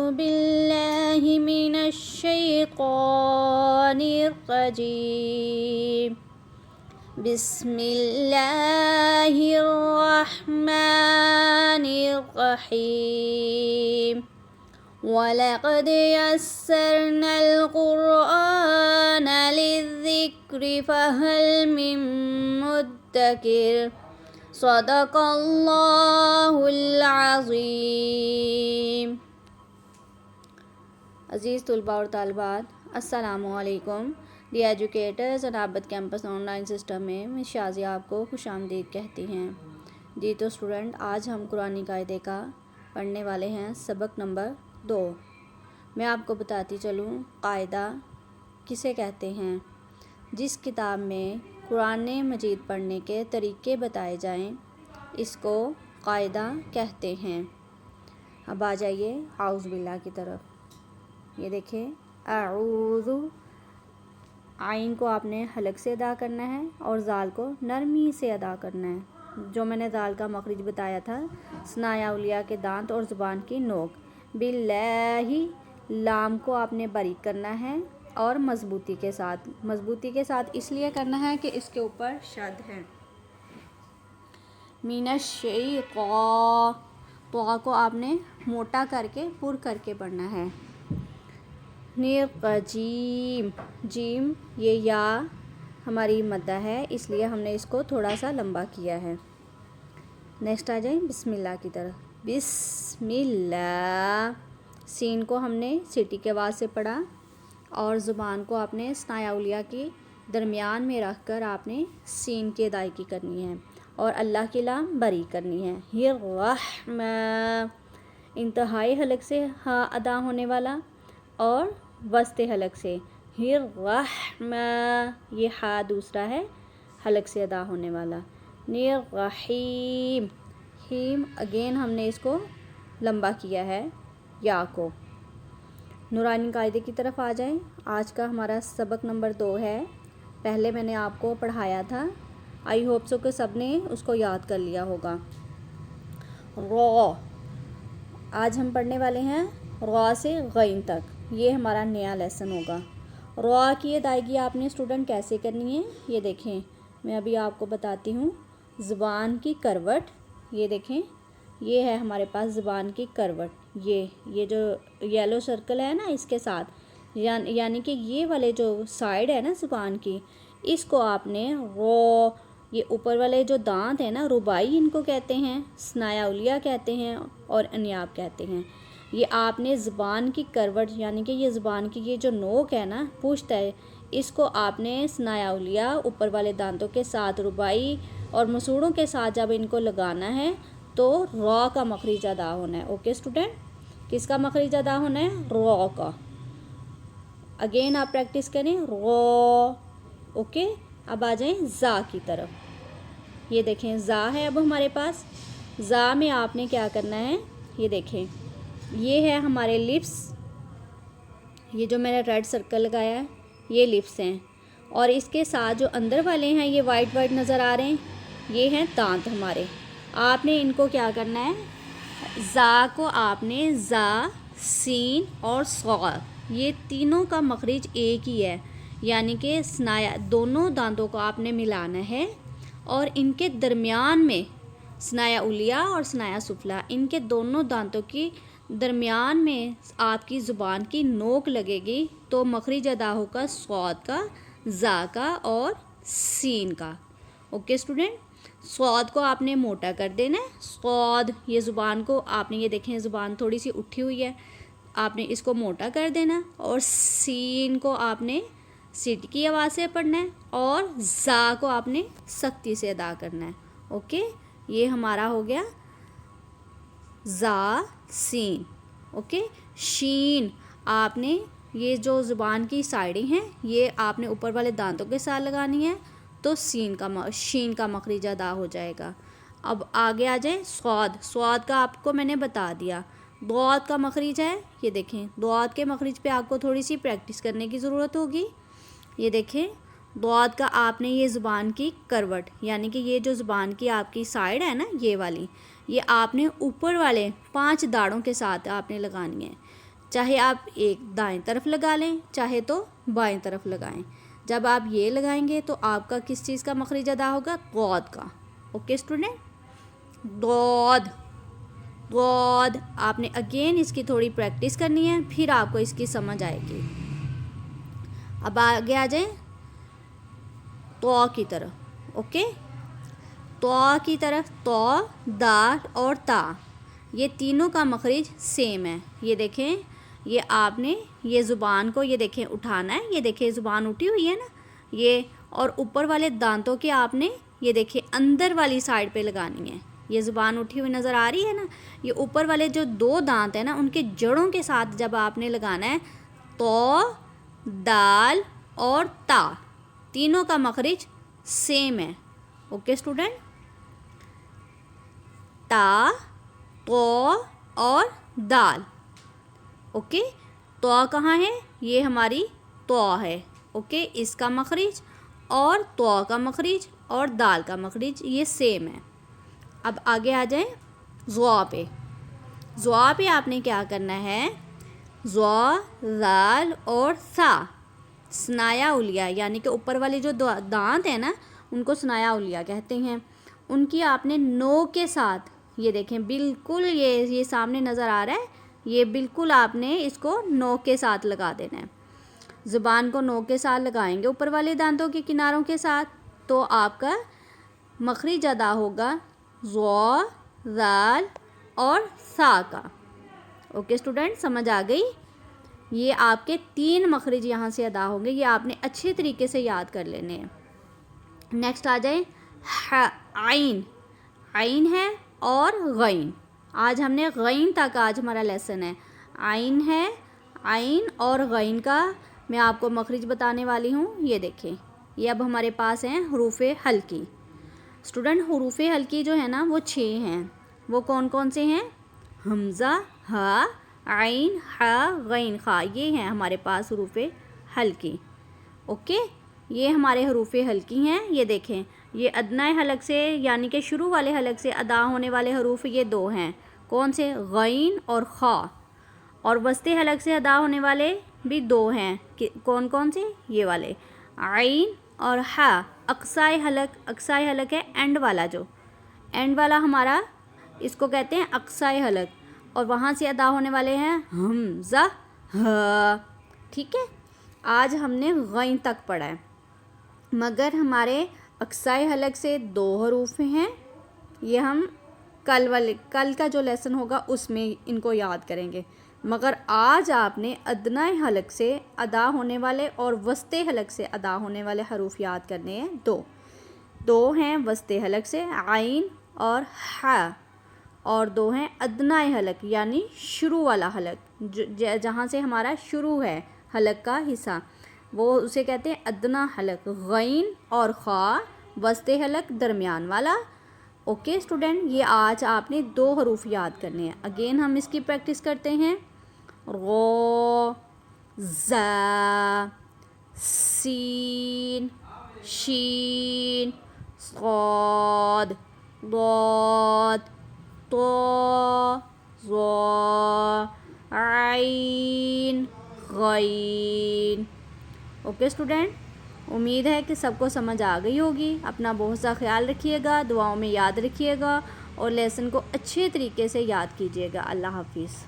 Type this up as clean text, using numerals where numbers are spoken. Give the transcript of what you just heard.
باللہ من الشیطان الرجیم بسم اللہ الرحمن الرحیم وَلَقَدْ يَسَّرْنَا الْقُرْآنَ لِلذِّكْرِ فَهَلْ مِن مُّدَّكِرٍ صدق اللہ العظیم۔ عزیز طلباء اور طالبات، السلام علیکم۔ دی ایجوکیٹرز انابت کیمپس آن لائن سسٹم میں شازیہ آپ کو خوش آمدید کہتی ہیں۔ جی تو اسٹوڈنٹ، آج ہم قرآنی قاعدے کا پڑھنے والے ہیں سبق نمبر 2۔ میں آپ کو بتاتی چلوں قاعدہ کسے کہتے ہیں۔ جس کتاب میں قرآن مجید پڑھنے کے طریقے بتائے جائیں اس کو قاعدہ کہتے ہیں۔ اب آ جائیے اعوذ باللہ کی طرف۔ یہ دیکھیں، اعوذ، عین کو آپ نے حلق سے ادا کرنا ہے اور زال کو نرمی سے ادا کرنا ہے۔ جو میں نے زال کا مخرج بتایا تھا، ثنایا اولیاء کے دانت اور زبان کی نوک۔ باللہ، لام کو آپ نے باریک کرنا ہے اور مضبوطی کے ساتھ اس لیے کرنا ہے کہ اس کے اوپر شد ہے۔ من الشیطان، طا کو آپ نے موٹا کر کے پر کر کے پڑھنا ہے۔ الرجیم، جیم یہ یا ہماری مدہ ہے، اس لیے ہم نے اس کو تھوڑا سا لمبا کیا ہے۔ نیکسٹ آ جائیں بسم اللہ کی طرف۔ بسم اللہ، سین کو ہم نے سیٹی کے آواز سے پڑھا اور زبان کو آپ نے ثنایا اولیاء کی درمیان میں رکھ کر آپ نے سین کی ادائیگی کرنی ہے اور اللہ کی لام باریک کرنی ہے۔ یہ انتہائی حلق سے ہاں ادا ہونے والا اور وسط حلق سے یہ ہا دوسرا ہے حلق سے ادا ہونے والا۔ رحیم، ہیم اگین ہم نے اس کو لمبا کیا ہے یا کو۔ نورانی قاعدے کی طرف آ جائیں۔ آج کا ہمارا سبق نمبر 2 ہے۔ پہلے میں نے آپ کو پڑھایا تھا، آئی ہوپ سو کہ سب نے اس کو یاد کر لیا ہوگا۔ را، آج ہم پڑھنے والے ہیں را سے غین تک، یہ ہمارا نیا لیسن ہوگا۔ را کی ادائیگی آپ نے اسٹوڈنٹ کیسے کرنی ہے، یہ دیکھیں میں ابھی آپ کو بتاتی ہوں۔ زبان کی کروٹ، یہ دیکھیں یہ ہے ہمارے پاس زبان کی کروٹ، یہ جو یلو سرکل ہے نا اس کے ساتھ، یعنی کہ یہ والے جو سائیڈ ہے نا زبان کی، اس کو آپ نے یہ اوپر والے جو دانت ہیں نا، ربائی ان کو کہتے ہیں، ثنایا اولیاء کہتے ہیں اور انیاب کہتے ہیں۔ یہ آپ نے زبان کی کروٹ یعنی کہ یہ زبان کی یہ جو نوک ہے نا، پشت ہے، اس کو آپ نے ثنایا اولیاء اوپر والے دانتوں کے ساتھ ربائی اور مسوڑوں کے ساتھ جب ان کو لگانا ہے تو را کا مخرج ادا ہونا ہے۔ اوکے اسٹوڈنٹ، کس کا مخرج ادا ہونا ہے؟ را کا۔ اگین آپ پریکٹس کریں را۔ اوکے، اب آ جائیں زا کی طرف۔ یہ دیکھیں زا ہے اب ہمارے پاس۔ زا میں آپ نے کیا کرنا ہے، یہ دیکھیں یہ ہے ہمارے لپس، یہ جو میں نے ریڈ سرکل لگایا ہے یہ لپس ہیں، اور اس کے ساتھ جو اندر والے ہیں یہ وائٹ نظر آ رہے ہیں، یہ ہیں دانت ہمارے۔ آپ نے ان کو کیا کرنا ہے، زا کو آپ نے زا، سین اور صاد یہ تینوں کا مخرج ایک ہی ہے، یعنی کہ دونوں دانتوں کو آپ نے ملانا ہے اور ان کے درمیان میں ثنایا اولیاء اور ثنایا سفلیٰ، ان کے دونوں دانتوں کی درمیان میں آپ کی زبان کی نوک لگے گی تو مخرج ادا ہوگا صاد کا، زا کا اور سین کا۔ اوکے اسٹوڈنٹ، صاد کو آپ نے موٹا کر دینا ہے، صاد یہ زبان کو آپ نے یہ دیکھیں زبان تھوڑی سی اٹھی ہوئی ہے، آپ نے اس کو موٹا کر دینا، اور سین کو آپ نے سیٹی کی آواز سے پڑھنا ہے اور زا کو آپ نے سختی سے ادا کرنا ہے۔ اوکے، یہ ہمارا ہو گیا زا، سین۔ اوکے، شین آپ نے یہ جو زبان کی سائڈیں ہیں یہ آپ نے اوپر والے دانتوں کے ساتھ لگانی ہے تو شین کا مخرج ادا ہو جائے گا۔ اب آگے آ جائیں صاد کا آپ کو میں نے بتا دیا۔ ضاد کا مخرج ہے، یہ دیکھیں ضاد کے مخرج پہ آپ کو تھوڑی سی پریکٹس کرنے کی ضرورت ہوگی۔ یہ دیکھیں ضاد کا آپ نے یہ زبان کی کروٹ یعنی کہ یہ جو زبان کی آپ کی سائڈ ہے نا یہ والی، یہ آپ نے اوپر والے 5 داڑوں کے ساتھ آپ نے لگانی ہے۔ چاہے آپ ایک دائیں طرف لگا لیں چاہے تو بائیں طرف لگائیں. جب آپ یہ لگائیں گے تو آپ کا کس چیز کا مخرج ادا ہوگا؟ ضاد کا. اوکے اسٹوڈنٹ، ضاد ضاد. آپ نے اگین اس کی تھوڑی پریکٹس کرنی ہے، پھر آپ کو اس کی سمجھ آئے گی. اب آگے آ جائیں تو کی طرف. اوکے، تو کی طرف، تو، دال اور تا، یہ تینوں کا مخرج سیم ہے. یہ دیکھیں، یہ آپ نے یہ زبان کو یہ دیکھیں اٹھانا ہے. یہ دیکھیں زبان اٹھی ہوئی ہے نا یہ، اور اوپر والے دانتوں کے آپ نے یہ دیکھیں اندر والی سائڈ پہ لگانی ہے. یہ زبان اٹھی ہوئی نظر آ رہی ہے نا، یہ اوپر والے جو دو دانت ہیں نا ان کے جڑوں کے ساتھ جب آپ نے لگانا ہے تو، دال اور تا، تینوں کا مخرج سیم ہے. اوکے اسٹوڈنٹ، تا، تو اور دال. اوکے، تو کہاں ہے؟ یہ ہماری تو ہے. اوکے، اس کا مخرج اور تو کا مخرج اور دال کا مخرج یہ سیم ہے. اب آگے آ جائیں ضا پہ. ضا پہ آپ نے کیا کرنا ہے؟ ضا، ذال اور ثا، ثنایا علیہ، یعنی کہ اوپر والے جو دانت ہیں نا ان کو ثنایا علیہ کہتے ہیں. ان کی آپ نے نوک کے ساتھ یہ دیکھیں بالکل یہ سامنے نظر آ رہا ہے، یہ بالکل آپ نے اس کو نوک کے ساتھ لگا دینا ہے. زبان کو نوک کے ساتھ لگائیں گے اوپر والے دانتوں کے کناروں کے ساتھ تو آپ کا مخرج ادا ہوگا ضا، ذال اور ثا کا. اوکے اسٹوڈنٹ، سمجھ آ گئی؟ یہ آپ کے 3 مخرج یہاں سے ادا ہوں گے، یہ آپ نے اچھے طریقے سے یاد کر لینے ہیں. نیکسٹ آ جائیں عین. عین ہے اور غین. آج ہم نے غین تک آج ہمارا لیسن ہے. عین ہے، عین اور غین کا میں آپ کو مخرج بتانے والی ہوں. یہ دیکھیں، یہ اب ہمارے پاس ہیں حروف ہلکی. اسٹوڈنٹ، حروف ہلکی جو ہے نا وہ 6 ہیں. وہ کون کون سے ہیں؟ حمزہ، ہا، عین، ہا، غین، خا، یہ ہیں ہمارے پاس حروف ہلکی. اوکے، یہ ہمارے حروف ہلکی ہیں. یہ دیکھیں، یہ ادنی حلق سے یعنی کہ شروع والے حلق سے ادا ہونے والے حروف یہ 2 ہیں. کون سے؟ غین اور خا. اور وسطی حلق سے ادا ہونے والے بھی 2 ہیں. کون کون سے؟ یہ والے عین اور ہا. اقصائی حلق ہے اینڈ والا، جو اینڈ والا ہمارا اس کو کہتے ہیں اقصائی حلق، اور وہاں سے ادا ہونے والے ہیں حمزہ، ہا. ٹھیک ہے، آج ہم نے غین تک پڑھا ہے، مگر ہمارے اقصائی حلق سے 2 حروف ہیں. یہ ہم کل کا جو لیسن ہوگا اس میں ان کو یاد کریں گے. مگر آج آپ نے ادنی حلق سے ادا ہونے والے اور وسطی حلق سے ادا ہونے والے حروف یاد کرنے ہیں. 2 ہیں وسطی حلق سے، عین اور ہا، اور 2 ہیں ادنی حلق یعنی شروع والا حلق، جہاں سے ہمارا شروع ہے حلق کا حصہ، وہ اسے کہتے ہیں ادنی حلق. غین اور خا، وسطی حلق درمیان والا. اوکے اسٹوڈنٹ، یہ آج آپ نے 2 حروف یاد کرنے ہیں. اگین ہم اس کی پریکٹس کرتے ہیں. غ، زا، سین، شین، صاد، ضاد، طا، ظا، عین، غین. اوکے اسٹوڈنٹ، امید ہے کہ سب کو سمجھ آ گئی ہوگی. اپنا بہت سا خیال رکھیے گا، دعاؤں میں یاد رکھیے گا اور لیسن کو اچھے طریقے سے یاد کیجیے گا. اللہ حافظ.